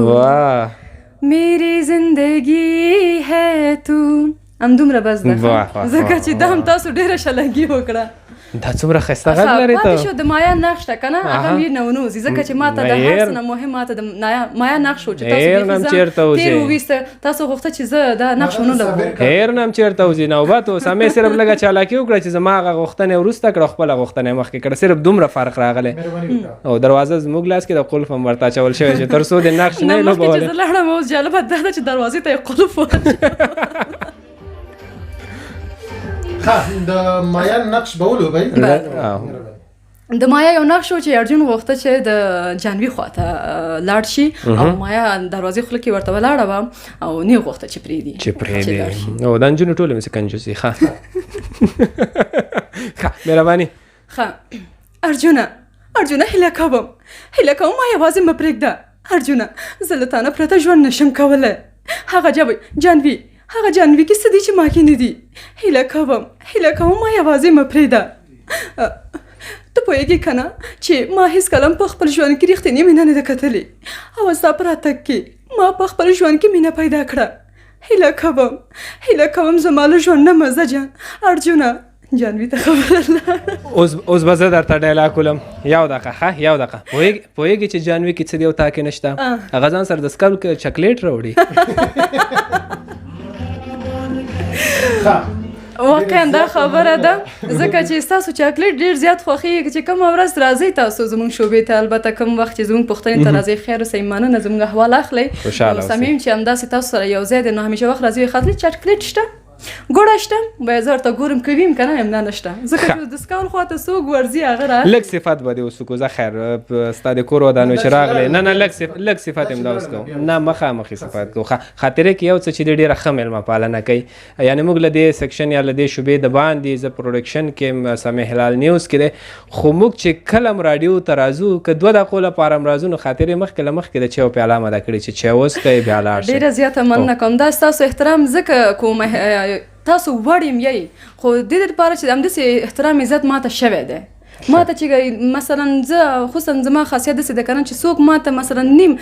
S1: واه
S5: میری زندگی ہے تو همدومره بس ده ځکه چې دا هم تاسو ډېره شلګي وکړه
S1: دا څومره ښایسته غږ لري ته
S5: پاتې شو د مایا نقش ته که نه هغه مې نه ونوځي ځکه چې ما ته د هر څه نه مهم ما ته د مایا نقش و چې تاسو تېر وویسته تاسو غوښته چې زه دا نقش ونه لګوم
S1: هېر نه هم چېرته وځي نوبت اوس همې صرف لږه چالاکي وکړه چې زما هغه غوښتنې وروسته کړه خپله غوښتنې مخکې کړه صرف دومره فرق راغلی او دروازه زموږ لاس کې د قلف هم ورته اچول شوی چې تر څو د نقش نه یې لوبولی
S5: مخکې چې زه لاړم اوس جالبه دا ده چې دروازې ته یې قلف واچوه
S2: د مایا نقش به ولوبئ
S5: د مایا یو نقش و چې ارجن غوښته چې د جانوي خواته لاړ شي او مایا دروازې خوله کې ورته ولاړه وه او نه یې غوښته چې پرېږدي
S1: او دا نجونې ټولې مې څه کنجوسي ښه مهرباني
S5: ښه ارجونه هیله کوم ما یوازې مه پرېږده ارجونه زه له تا نه پرته ژوند نشم کولی هغه جانوي کې څه دي چې ما کې نه دي هیله کوم ما یوازې مه پرېږده ته پوهېږې که نه چې ما هېڅکله هم په خپل ژوند کې رښتینې مینه نه ده کتلې او ستا په راتګ کې ما په خپل ژوند کې مینه پیدا کړه هیله کوم زما له ژوند نه مزه جان ارجونه جانوي ته خبره لاړه
S1: اوس به زه درته ډایلاګ ولم یو دقیقه پوهېږې چې جانوي کې څه دی او تا کې نشته هغه ځان سره د سکل چاکلیټ راوړي
S5: واقعا دا خبره ده ځکه چې ستاسو چاکلیټ ډېر زیات خوښېږي چې کومه ورځ راځئ تاسو زموږ شعبې ته البته کوم وخت چې زموږ پوښتنې ته راځئ خیر اوسئ مننه زموږ احوال اخلئ صمیم چې همداسې تاسو سره یو ځای دی نو همیشه وخت راځئ خاطرې چاکلیټ شته ګوړه شته باید زه ورته ګورم کوي م که نه یم نه نشته ځکه چې د سکول خواته څوک ورځي هغه را
S1: لږ صفت به دې اوس وکړو زه خیر ستا د کور ودانو چې راغلی نه لږ صفت یم دا اوس کوو نه مخامخې صفت کوو خاطرې کې یو څه چې دی ډېره ښه میلمه پالنه کوي یعنې موږ له دې سیکشن یا له دې شعبې د باندې زه پروډکشن کې یم سمیع هلال نیوز کې دی خو موږ چې کله م راډیو ته راځو که 2 دقیقو لپاره م راځو نو خاطرې مخکې له مخکې د چایو پیاله اماده کړې چې چای وڅښئ بیا لاړ شئ
S5: ډېره زیاته مننه کوم دا ستاسو احترام ځکه کوم تاسو وړ یم یی خو د دې لپاره چې همداسې احترام عزت ماته شوی دی ماته چې مثلا زه خصوصا زما خاصیت داسې ده که نه چې څوک ماته مثلا نیم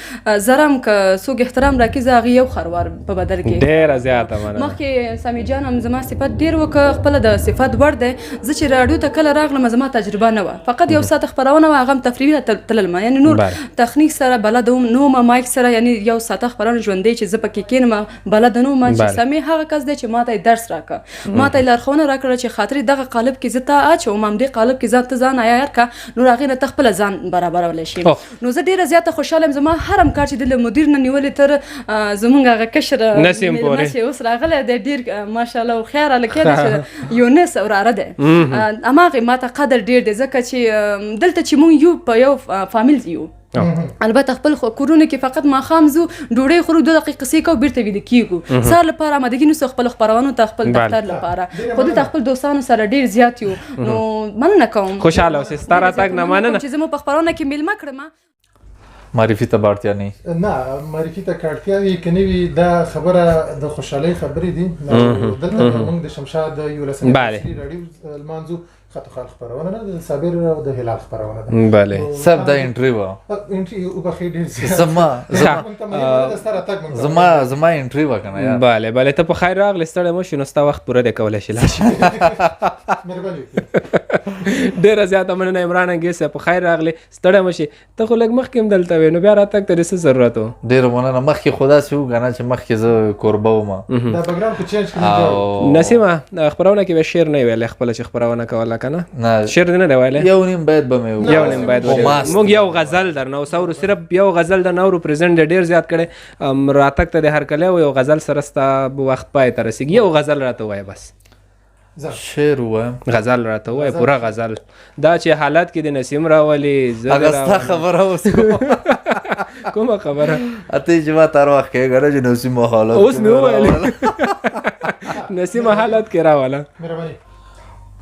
S5: زرم که څوک احترام راکړي زه هغې یو خروار په بدل کې
S1: ډېره زیاته مننه
S5: مخکې سامي جان هم زما صفت ډېر وکړه خپله د صفت وړ دی زه چې راډیو ته کله راغلم زما تجربه نه وه فقط یو ساعت خپرونه وه هغه هم تفریحي تللم یعنې نور تخنیک سره بلده وم نه وم مایک سره یعنې یو ساعت خپرونه ژوندی چې زه پکې کښېنم بلده نه وم چې سامي هغه کس دی چې ماته یې درس راکړه ماته یې لارښوونه راکړه چې خاطرې دغه قالب کې زه ته اچوم همدې قالب کې ځان ته ځان عیار کړه نور هغې نه ته خپله ځان برابرولی شي نو زه ډېره زیاته خوشحاله یم زما هر همکار چې د له مدیر نه نیولې تر زموږ هغه کشر
S1: نسیم پورې
S5: چې اوس راغلی دی ډېر ماشاءالله هوښیار هلکی دی چې یونس وراره دی هماغې ماته قدر ډېر دی ځکه چې دلته چې مونږ یو په یو فامیل یو البته خپل کورونه کې فقط ماښام ځو ډوډۍ خورو 2 دقیقې قصې کوو بیرته ویده کېږو سهار لپاره آمادګي نیسو خپلو خپرونو ته خپل دفتر لپاره خو دلته خپل دوستانو سره ډېر زیات یو نو مننه کوم
S1: خوشحاله اوسې ستا راتګ نه مننه
S5: چې زه مو په خپرونه کې میلمه کړم
S3: معرفي ته به اړتیا نه
S2: نه معرفي ته که اړتیا وي که نه وي دا خبره د خوشحالۍ خبرې دي دلته موږ د شمشاد 11 راډیو لمانځو خط خال خبرونه نه د صابر او د هلال خبرونه ده
S1: بله
S3: سب دا انټریو
S2: انټریو په خیر ډیر
S3: زما انټریو کنه یار
S1: بله ته په خیر راغلی ستړی مو شي نو ستا وخت پوره دی کولی شي لاړ شي ډېره زیاته مننه عمران انګیز صاحب په خیر راغلی ستړی مو شي ته خو لږ مخکې هم دلته وې نو بیا راتګ ته دې څه ضرورت و
S3: ډېره مننه مخکې خو داسې و که نه چې مخکې زه کوربه وم
S2: دا بګراوند خو چینج کړي
S1: نسیمه خپرونه کې به شعر نه ویلی خپله چې خپرونه کوله که نه شعر دې نه دی ویلی
S3: یو نیم باید به مې
S1: موږ یو غزل درنه وسورو صرف یو غزل درنه اورو پرزنټ دی ډېر زیات کړی راتګ ته دې هرکلی و یو غزل سره ستا وخت پای ته رسېږي یو غزل راته ووایه بس
S3: شعر ووایم
S1: غزل راته ووایه پوره غزل دا چې حالت کې د نسیم راولي
S3: هغه ستا خبره اوس
S1: کومه خبره
S3: اته چې ما تر وخت کې غره چې نسیم حالت
S1: اوس مې وویل نسیم حالت کې راوله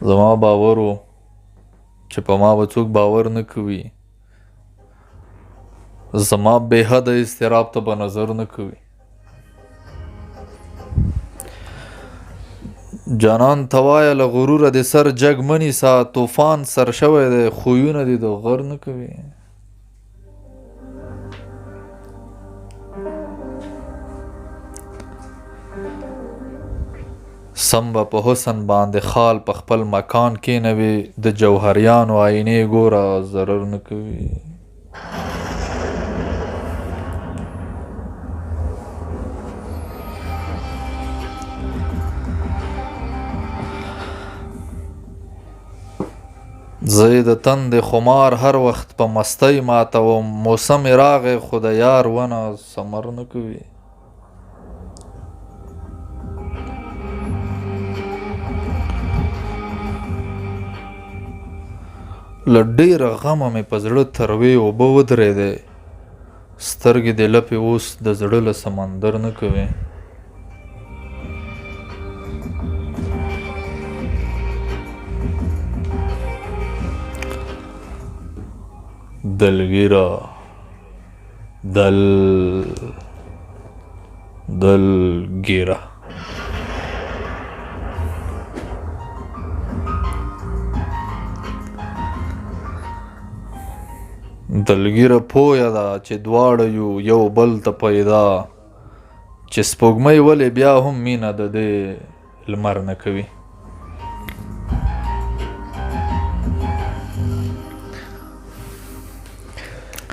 S3: زما باور و چې په ما به څوک باور نه کوي زما بې حده اضطراب ته به نظر نه کوي جانان توایه له غروره د سر جګ منی سا طوفان سر شوی دی خویونه دې د غر نه کوي سم به په حسن باندې خال په خپل مکان کې نوي د جوهریانو آینې ګوره ضرر نه کوي زه د تند خمار هر وخت په مستی ماتوم موسم راغی خو د یار ونه ثمر نه کوي له ډېره غمه مې په زړه تروې اوبه ودرېدې سترګې دې لپې اوس د زړه له سمندر نه کوي دلگیرا دلگیرا دلگیره پویا دا چې دواړه یو بل ته پیدا چې سپوږمۍ ولې بیا هم مینه د دې لمر نه کوي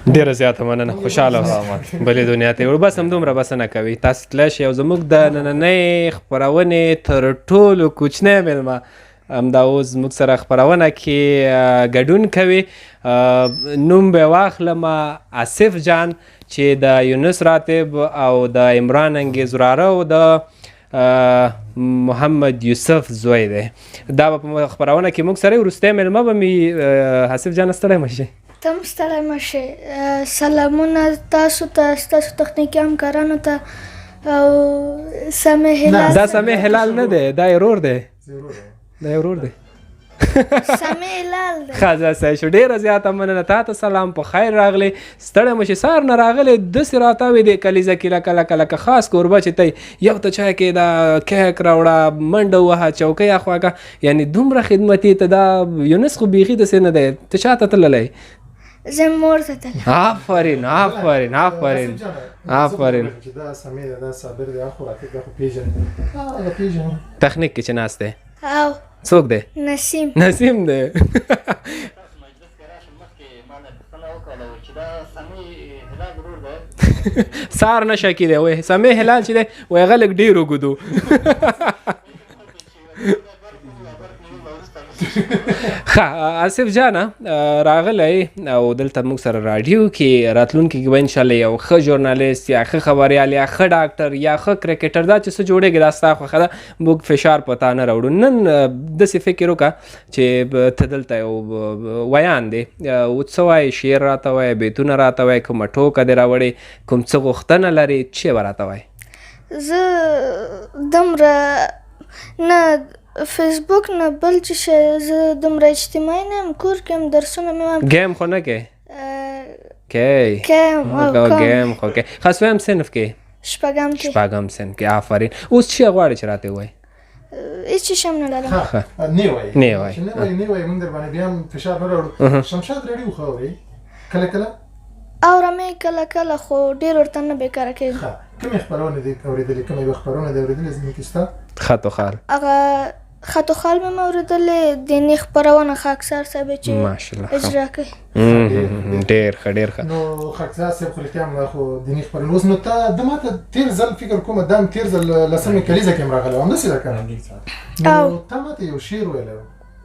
S1: ډیره زیاته مننه خوشحاله اوسه بلې دنیا ته بس همدومره بسنه کوي تاسو تللی شئ او زموږ د نننۍ خپرونې تر ټولو کوچنی مېلمه همدا اوس زموږ سره خپرونه کې ګډون کوي نوم به واخلم آصف جان چې د یونس راتب او د عمران انګیز وراره او د محمد یوسف زوی دی دا به په خپرونه کې موږ سره وروستی مېلمه به مې آصف جان ستړی مه شئ
S6: تم ستړی مه شئ سلامونه تاسو ته ستاسو تخنیکي همکارانو ته او سمیع هلال
S1: دا سمیع هلال نه دی دا ورور دی دا ورور دی
S6: سمیع هلال دی
S1: ښه زه صحیح شو ډېره زیاته مننه تا ته سلام په خیر راغلی ستړی مه شي سهار نه راغلی داسې راتاوې دی کلیزه کې لکه لکه لکه خاص کوربه چې ته یو ته چای کې دا کیک راوړه منډه ووهه چوکۍ اخواږه یعنې دومره خدمتي ته دا یونس خو بیخي داسې نه دی ته چا ته تللی
S6: زه مور ته تللی
S1: آفرین آفرین آفرین آفرین
S2: چې دا سمیع دی دا صابر دی خو راتب دا خو پېژني هغه پېژني
S1: تخنیک کې چې ناست دی
S6: او
S1: څوک دی
S6: نسیم
S1: نسیم دی
S4: مجلس کې راشم مخکې ما نه پوښتنه وکړله چې دا سمیع هلال ورور دی
S1: سار نشه کې دی وایي سمیع هلال چې دی وایي هغه لږ ډېر اوږد ښه آصف جانه راغلی او دلته موږ سره راډیو کې راتلونکي کې به انشاءالله یو ښه ژورنالیست یا ښه خبریال یا ښه ډاکټر یا ښه کرکټر دا چې څه جوړېږي دا ستا خوښه ده موږ فشار په تا نه راوړو نن داسې فکر وکړه چې ته دلته یو ویان دی او څه وایي شعر راته وایي بیتونه راته وایي کومه ټوکه دې راوړې کوم څه غوښتنه لرې چې به راته وایي
S6: زه دومره نه فیسبوک نه بل چې شی زه دومره اجتماعي نه یم کور کې یم درسونه مې وایم
S1: ګیم خو نه کې کې
S6: کیم او
S1: ګیم خو کې خاص ویم صنف کې
S6: شپږم کې
S1: شپږم صنف کې آفرین اوس چې غواړې چې راته ووایي
S6: هېڅ شی هم نه لرم
S2: نه وایي
S1: نه وایي
S2: نه وایي موږ در باندې بیا هم فشار نه راوړو شمشاد راډیو خو اورئ کله کله
S6: اورم یې کله کله خو ډېر ورته نه بېکاره کېږم
S2: کومې خپرونې دي اورېدلې کومې یوه خپرونه دې اورېدلې زموږ کې شته
S1: خط و خال
S6: هغه خط و خال مې اورېدلې دیني خپرونه خاکسار صاحب چې
S1: ماشاءالله
S6: اجرا کوي
S1: ډېر ښه ډېر ښه
S2: نو خاکسار صاحب خو رښتیا هم خو دیني خپرونه اوس نو ته ماته تېر ځل فکر کوم دا هم تېر ځل لسمې کلیزه کې هم راغلی وم همداسې ده که نه نو ته ماته یو شعر ویلی و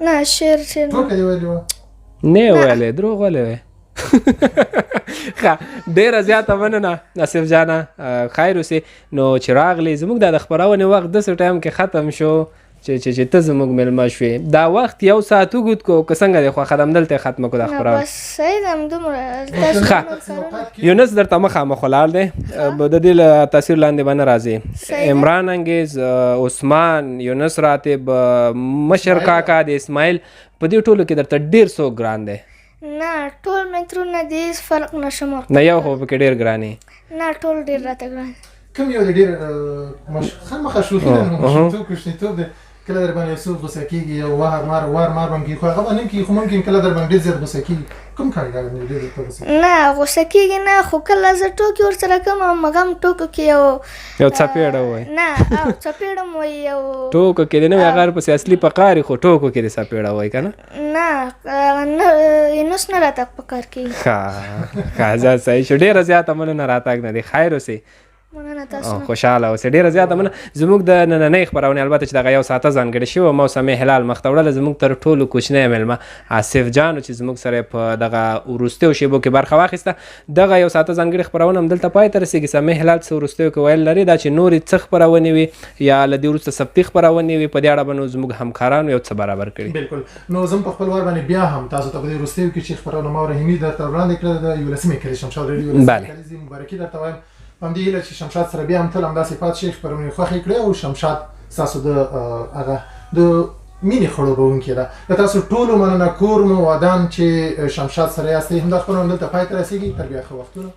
S6: نه شعر
S2: ټوکه دې ویلې وه
S1: نه ویلی دروغ ویلی وی ښه ډېره زیاته مننه آصف جانه خیر اوسې نو چې راغلی زموږ دا د خپرونې وخت داسې ټایم کې ختم شو چې ته زموږ مېلمه شوې دا وخت یو ساعت وګد کو که څنګه دی خوښه ده همدلته ختمه کړو دا خپرونه
S6: بس صحیح ده همدومره
S1: یونس درته مخامخ ولاړ دی د دې له تاثیر لاندې به نه راځي عمران انګیز عثمان یونس راتب مشر کاکا د اسماعیل په دې ټولو کې درته ډېر څوک ګران دی
S6: نه ټول مترونه دي هېڅ فرق نشم
S1: نه یو خو پکې ډېر ګران
S6: نه ټول ډېر راته ګران
S2: کوم یو دی ډېر خامخا شوخي ده ماشومتوب کوچنیتوب دی کله در باندې یو څوک غوسه کېږي یو وار مار به هم کېږي خو هغه به نه کېږي خو ممکن کله در باندې ډېر زیات غوسه کېږي کوم کارګر دی ډېر درته غوسه
S6: نه غوسه کېږي نه خو کله زه ټوکې ورسره کوم هغه هم ټوکو کې
S1: یو څپېړه ووایي
S6: نه او څپېړه م وایي یو
S1: ټوکو کې دې نه وي هغه پسې اصلي پکار خو ټوکو کې دې څپېړه وایي که
S6: نه یونس نه راته پکار کېږي
S1: ښه زه صحیح شو ډېره زیاته مننه راتګ نه دی خیر اوسئ خوشحاله اوسئ ډېره زیاته مننه زموږ د نننۍ خپرونې البته چې دغه یو ساعته ځانګړې شوې وه سمیع هلال مخته وړله زموږ تر ټولو کوچنی مېلمه آصف جان چې زموږ سره په دغه وروستیو شیبو کې برخه واخیسته دغه یو ساعته ځانګړې خپرونه هم دلته پای ته رسېږي سمیع هلال څه وروستیو کې ویل لري دا چې نورې څه خپرونې وي یا له دې وروسته سبتي خپرونې وي په دې اړه به نو زموږ همکارانو یو څه برابر کړي
S2: بلکل نو زه په خپل وار باندې بیا هم تاسو ته په دې وروستیو کې چې خپرونه ما رحیمي درته وړاندې کړې ده د یولسمې کلي شمشاد راډیو کلیزې مبارکي درته وایم په همدې هیله چې شمشاد سره بیا هم تل همداسې پاتې شي خپرونې خوښې کړې او شمشاد ستاسو د هغه د مینې خړوبونکې ده د تاسو ټولو مننه کور مو ودان چې شمشاد سره یاستئ همدا خپرونه دلته پای ته رسېږي تر بیا ښه وختونه